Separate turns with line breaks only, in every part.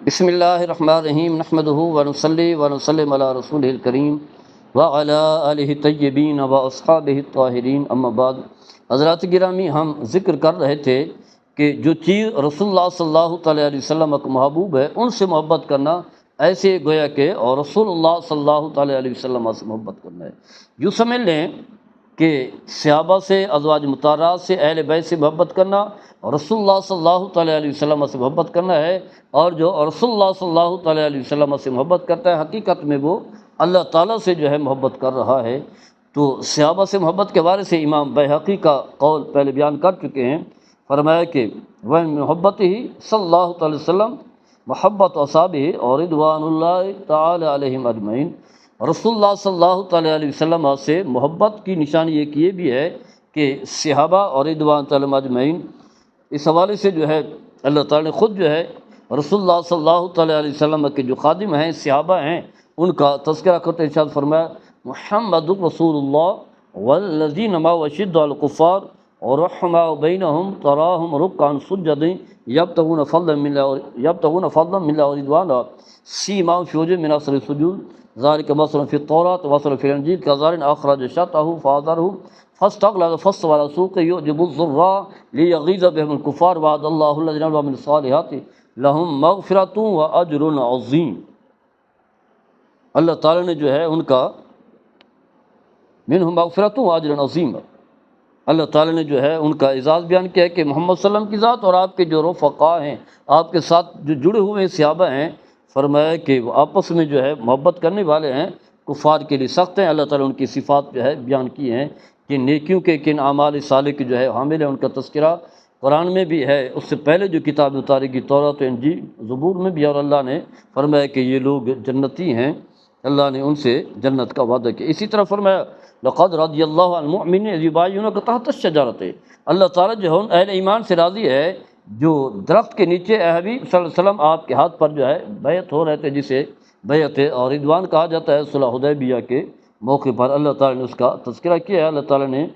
بسم اللہ الرحمن الرحیم نحمدہ ونصلی ونسلم علی رسولہ الکریم وعلی آلہ الطیبین واصحابہ الطاہرین اما بعد۔ حضرات گرامی، ہم ذکر کر رہے تھے کہ جو چیز رسول اللہ صلی اللہ تعالیٰ علیہ وسلم کو محبوب ہے ان سے محبت کرنا ایسے گویا کہ اور رسول اللہ صلی اللہ تعالیٰ علیہ وسلم سے محبت کرنا ہے۔ یوں سمجھ لیں کہ صحابہ سے، ازواج مطہرات سے، اہل بیت سے محبت کرنا اور رسول اللہ صلی اللہ تعالیٰ علیہ وسلم سے محبت کرنا ہے، اور جو رسول اللہ صلی اللہ تعالیٰ علیہ وسلم سے محبت کرتا ہے حقیقت میں وہ اللہ تعالیٰ سے جو ہے محبت کر رہا ہے۔ تو صحابہ سے محبت کے بارے سے امام بیہقی کا قول پہلے بیان کر چکے ہیں، فرمایا کہ وہ محبت ہی صلی اللہ تعالی وسلم محبت اصحابہ اور رضوان اللہ تعالی علیہم اجمعین۔ رسول اللہ صلی اللہ تعالیٰ علیہ وسلم سے محبت کی نشانی ایک یہ بھی ہے کہ صحابہ اور رضوان تعالی اجمعین، اس حوالے سے جو ہے اللہ تعالیٰ نے خود جو ہے رسول اللہ صلی اللہ تعالیٰ علیہ وسلم کے جو خادم ہیں، صحابہ ہیں، ان کا تذکرہ کرتے ارشاد فرمایا محمد رسول اللہ والذین معه اشد علی الکفار ورحماء بینہم تراہم رکعا سجدا یبتغون فضلا من اللہ ورضوانا سیماہم فی وجوہہم من اثر السجود ذلک مثل فی التوراۃ ومثل فی الانجیل کزرع اخرج شطأہ فآزرہ فاستغلظ فاستوى على سوقه يعجب الزراع ليغيظ بهم الكفار وعد الله الذين آمنوا وعملوا الصالحات لهم مغفرة واجر عظیم۔ اللہ تعالیٰ نے جو ہے ان کا منہم مغفرۃ واجر عظیم، اللہ تعالیٰ نے جو ہے ان کا اعزاز بیان کیا ہے کہ محمد صلی اللہ علیہ وسلم کی ذات اور آپ کے جو رفقا ہیں، آپ کے ساتھ جو جڑے ہوئے صحابہ ہیں، فرمایا کہ وہ آپس میں جو ہے محبت کرنے والے ہیں، کفار کے لیے سخت ہیں۔ اللہ تعالیٰ ان کی صفات جو ہے بیان کی ہیں کہ نیکیوں کے کن اعمال صالح کے جو ہے حامل ہیں، ان کا تذکرہ قرآن میں بھی ہے، اس سے پہلے جو کتاب اتاری کی تورات و انجیل زبور میں بھی، اور اللہ نے فرمایا کہ یہ لوگ جنتی ہیں، اللہ نے ان سے جنت کا وعدہ کیا۔ اسی طرح فرمایا لقد رضی اللہ عن المؤمنین اذ یبایعونک تحت الشجرۃ، اللہ تعالیٰ جو ہے اہل ایمان سے راضی ہے جو درخت کے نیچے اے حبیب صلی اللہ علیہ وسلم آپ کے ہاتھ پر جو ہے بیعت ہو رہے تھے، جسے بیعت اور رضوان کہا جاتا ہے، صلح حدیبیہ کے موقع پر اللہ تعالیٰ نے اس کا تذکرہ کیا ہے، اللہ تعالیٰ نے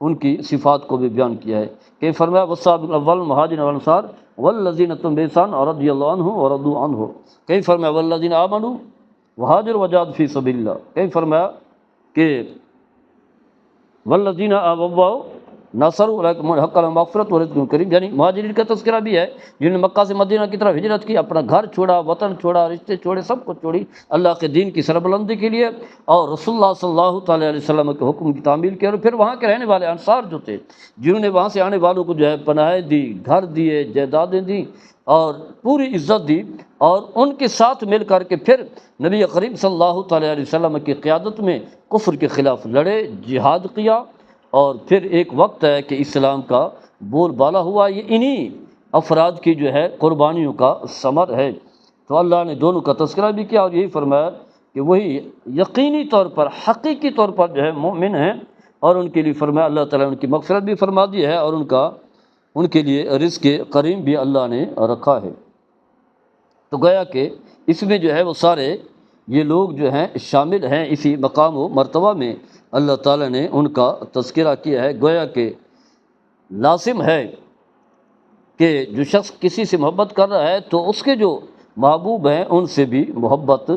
ان کی صفات کو بھی بیان کیا ہے کہ فرمایا والسابقون الاولون مہاجرین والانصار والذین اتبعوہم بإحسان رضی اللہ عنہم ورضوا عنہ، کئی فرمایا والذین آمنوا وہاجروا وجاہدوا فی سبیل اللہ، کئی فرمایا کہ والذین آووا نصروا اولئک حق لهم مغفرۃ ورزق کریم، یعنی مہاجرین کا تذکرہ بھی ہے جنہوں نے مکہ سے مدینہ کی طرف ہجرت کی، اپنا گھر چھوڑا، وطن چھوڑا، رشتے چھوڑے، سب کچھ چھوڑی اللہ کے دین کی سربلندی کے لیے، اور رسول اللہ صلی اللہ تعالیٰ علیہ وسلم کے حکم کی تعمیل کی، اور پھر وہاں کے رہنے والے انصار جو تھے جنہوں نے وہاں سے آنے والوں کو جو ہے پناہیں دی، گھر دیے، جائیدادیں دیں اور پوری عزت دی، اور ان کے ساتھ مل کر کے پھر نبی کریم صلی اللہ تعالیٰ علیہ وسلم کی قیادت میں کفر کے خلاف لڑے، جہاد کیا، اور پھر ایک وقت ہے کہ اسلام کا بول بالا ہوا۔ یہ انہی افراد کی جو ہے قربانیوں کا ثمر ہے۔ تو اللہ نے دونوں کا تذکرہ بھی کیا اور یہی فرمایا کہ وہی یقینی طور پر، حقیقی طور پر جو ہے مومن ہیں، اور ان کے لیے فرمایا اللہ تعالیٰ نے ان کی مغفرت بھی فرما دی ہے، اور ان کے لیے رزق کریم بھی اللہ نے رکھا ہے۔ تو گویا کہ اس میں جو ہے وہ سارے یہ لوگ جو ہیں شامل ہیں، اسی مقام و مرتبہ میں اللہ تعالیٰ نے ان کا تذکرہ کیا ہے۔ گویا کہ لازم ہے کہ جو شخص کسی سے محبت کر رہا ہے تو اس کے جو محبوب ہیں ان سے بھی محبت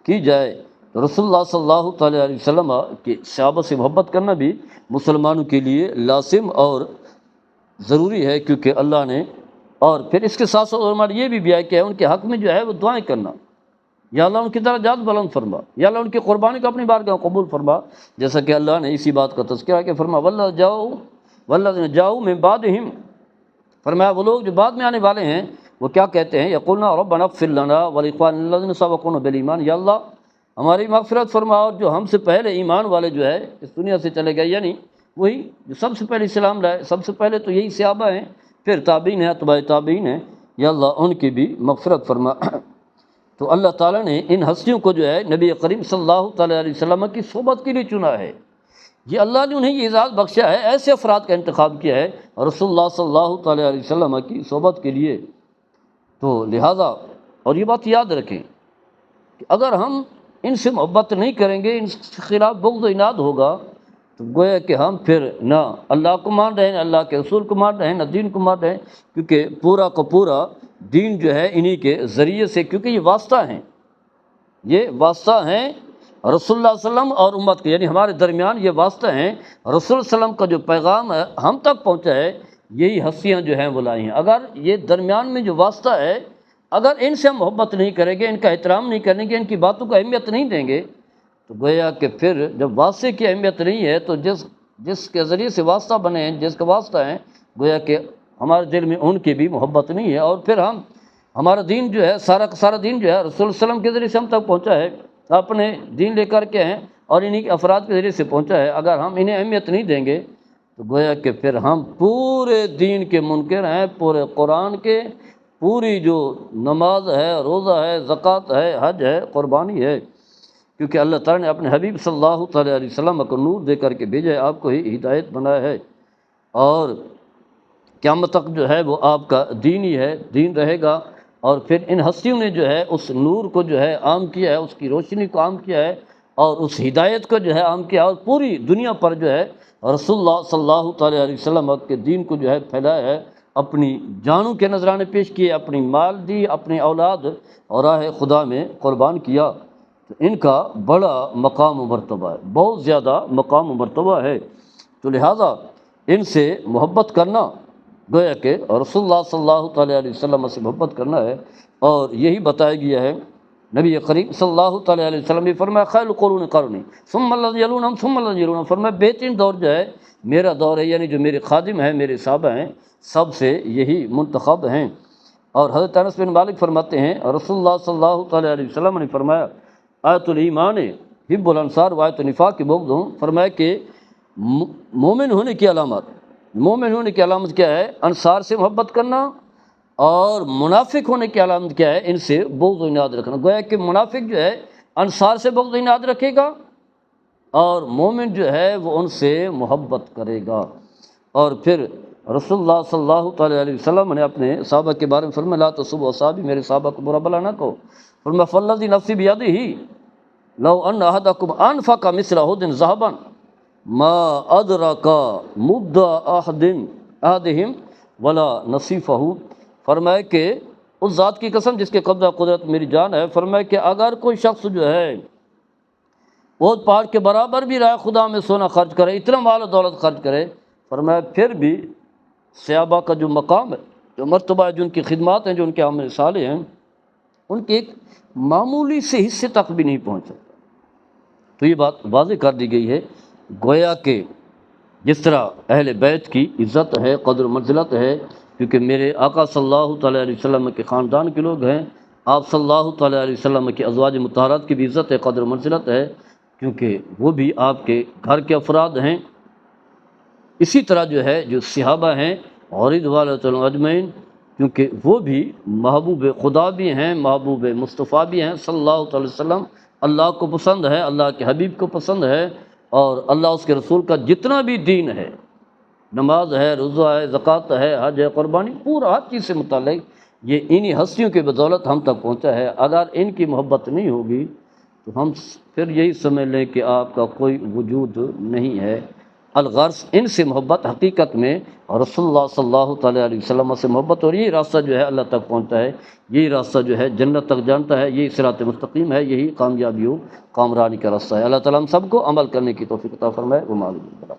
کی جائے۔ رسول اللہ صلی اللہ تعالیٰ علیہ وسلم کے صحابہ سے محبت کرنا بھی مسلمانوں کے لیے لازم اور ضروری ہے، کیونکہ اللہ نے، اور پھر اس کے ساتھ ساتھ علماء نے یہ بھی بیان کیا ہے ان کے حق میں جو ہے وہ دعائیں کرنا، یا اللہ ان کی درجات بلند فرما، یا اللہ ان کی قربانی کو اپنی بارگاہ قبول فرما، جیسا کہ اللہ نے اسی بات کا تذکرہ کہ فرما والذین جاؤوا من بعدہم، فرمایا وہ لوگ جو بعد میں آنے والے ہیں وہ کیا کہتے ہیں، یقولون ربنا اغفر لنا ولاخواننا الذین سبقونا بالایمان، یا اللہ ہماری مغفرت فرما، اور جو ہم سے پہلے ایمان والے جو ہے اس دنیا سے چلے گئے، یعنی وہی جو سب سے پہلے اسلام لائے، سب سے پہلے تو یہی صحابہ ہیں، پھر تابعین ہیں، اتباع تابعین ہیں، یا اللہ ان کی بھی مغفرت فرما۔ تو اللہ تعالیٰ نے ان ہستیوں کو جو ہے نبی کریم صلی اللہ تعالیٰ علیہ وسلم کی صحبت کے لیے چنا ہے، یہ اللہ نے انہیں یہ اعزاز بخشا ہے، ایسے افراد کا انتخاب کیا ہے رسول اللہ صلی اللہ تعالیٰ علیہ وسلم کی صحبت کے لیے۔ تو لہٰذا، اور یہ بات یاد رکھیں کہ اگر ہم ان سے محبت نہیں کریں گے، ان کے خلاف بغض و عناد ہوگا، تو گویا کہ ہم پھر نہ اللہ کو مان رہے ہیں، نہ اللہ کے رسول کو مان رہے ہیں، نہ دین کو مان رہے ہیں، کیونکہ پورا کا پورا دین جو ہے انہی کے ذریعے سے، کیونکہ یہ واسطہ ہیں، یہ واسطہ ہیں رسول اللہ صلی اللہ علیہ وسلم اور امت کے، یعنی ہمارے درمیان یہ واسطہ ہیں۔ رسول صلی اللہ علیہ وسلم کا جو پیغام ہے ہم تک پہنچا ہے، یہی ہستیاں جو ہیں وہ لائی ہیں۔ اگر یہ درمیان میں جو واسطہ ہے، اگر ان سے ہم محبت نہیں کریں گے، ان کا احترام نہیں کریں گے، ان کی باتوں کو اہمیت نہیں دیں گے، تو گویا کہ پھر جب واسطے کی اہمیت نہیں ہے تو جس کے ذریعے سے واسطہ بنے ہیں، جس کا واسطہ ہیں، گویا کہ ہمارے دل میں ان کی بھی محبت نہیں ہے، اور پھر ہمارا دین جو ہے سارا کا سارا دین جو ہے رسول صلی اللہ علیہ وسلم کے ذریعے سے ہم تک پہنچا ہے، اپنے دین لے کر کے ہیں اور انہی کے افراد کے ذریعے سے پہنچا ہے۔ اگر ہم انہیں اہمیت نہیں دیں گے تو گویا کہ پھر ہم پورے دین کے منکر ہیں، پورے قرآن کے، پوری جو نماز ہے، روزہ ہے، زکوٰۃ ہے، حج ہے، قربانی ہے، کیونکہ اللہ تعالیٰ نے اپنے حبیب صلی اللہ تعالیٰ علیہ وسلم کو نور دے کر کے بھیجا ہے، آپ کو ہی ہدایت بنایا ہے، اور قیامت تک جو ہے وہ آپ کا دین ہی ہے، دین رہے گا۔ اور پھر ان ہستیوں نے جو ہے اس نور کو جو ہے عام کیا ہے، اس کی روشنی کو عام کیا ہے، اور اس ہدایت کو جو ہے عام کیا، اور پوری دنیا پر جو ہے رسول اللہ صلی اللہ تعالیٰ علیہ وسلم کے دین کو جو ہے پھیلایا ہے، اپنی جانوں کے نذرانے پیش کیے، اپنی مال دی، اپنی اولاد اور راہ خدا میں قربان کیا۔ تو ان کا بڑا مقام و مرتبہ ہے، بہت زیادہ مقام و مرتبہ ہے، تو لہٰذا ان سے محبت کرنا گویا کہ رسول اللہ صلی اللہ تعالیٰ علیہ وسلم سے محبت کرنا ہے، اور یہی بتایا گیا ہے۔ نبی کریم صلی اللہ تعالیٰ علیہ وسلم نے فرمایا خیر القرون قرنی ثم الذین یلونہم ثم الذین یلونہم، فرمایا بہترین دور جو ہے میرا دور ہے، یعنی جو میرے خادم ہیں، میرے صحابہ ہیں، سب سے یہی منتخب ہیں۔ اور حضرت انس بن مالک فرماتے ہیں رسول اللہ صلی اللہ تعالیٰ علیہ وسلم نے فرمایا آیت الایمان حب الانصار و آیت النفاق بغض، فرمایا کہ مومن ہونے کی علامت کیا ہے؟ انصار سے محبت کرنا، اور منافق ہونے کی علامت کیا ہے؟ ان سے بغض و عناد رکھنا۔ گویا کہ منافق جو ہے انصار سے بغض و عناد رکھے گا، اور مومن جو ہے وہ ان سے محبت کرے گا۔ اور پھر رسول اللہ صلی اللہ تعالیٰ علیہ وسلم نے اپنے صحابہ کے بارے میں فرمایا لا تسبوا اصحابی، میرے صحابہ کو برا بلا نہ کہو۔ فرمایا فالذی نفسی بیدہ لو ان احدکم انفق مثل احد ذهبا ما ادرک مد احدہم ولا نصیفہ، فرمایا کہ اس ذات کی قسم جس کے قبضہ قدرت میری جان ہے، فرمایا کہ اگر کوئی شخص جو ہے بہت پہاڑ کے برابر بھی راہ خدا میں سونا خرچ کرے، اتنا مال و دولت خرچ کرے، فرمایا پھر بھی صحابہ کا جو مقام ہے، جو مرتبہ ہے، جو ان کی خدمات ہیں، جو ان کے عمل صالح ہیں، ان کے ایک معمولی سے حصے تک بھی نہیں پہنچ سکتا۔ تو یہ بات واضح کر دی گئی ہے، گویا کہ جس طرح اہل بیت کی عزت ہے، قدر و منزلت ہے، کیونکہ میرے آقا صلی اللہ تعالیٰ علیہ وسلم کے خاندان کے لوگ ہیں، آپ صلی اللہ تعالیٰ علیہ وسلم کے ازواج مطہرات کی بھی عزت ہے، قدر و منزلت ہے، کیونکہ وہ بھی آپ کے گھر کے افراد ہیں۔ اسی طرح جو ہے جو صحابہ ہیں اور رضوان اجمعین، کیونکہ وہ بھی محبوب خدا بھی ہیں، محبوب مصطفیٰ بھی ہیں صلی اللہ تعالی وسلم، اللہ کو پسند ہے، اللہ کے حبیب کو پسند ہے، اور اللہ اس کے رسول کا جتنا بھی دین ہے، نماز ہے، روزہ ہے، زکوٰۃ ہے، حج ہے، قربانی، پورا ہر چیز سے متعلق یہ انہی ہستیوں کی بدولت ہم تک پہنچا ہے۔ اگر ان کی محبت نہیں ہوگی تو ہم پھر یہی سمجھ لیں کہ آپ کا کوئی وجود نہیں ہے۔ الغرض ان سے محبت حقیقت میں رسول اللہ صلی اللہ تعالیٰ علیہ وسلم سے محبت، اور یہی راستہ جو ہے اللہ تک پہنچتا ہے، یہی راستہ جو ہے جنت تک جانتا ہے، یہی صراط مستقیم ہے، یہی کامیابی و کامرانی کا راستہ ہے۔ اللہ تعالیٰ ہم سب کو عمل کرنے کی توفیق عطا فرمائے۔ وما علینا۔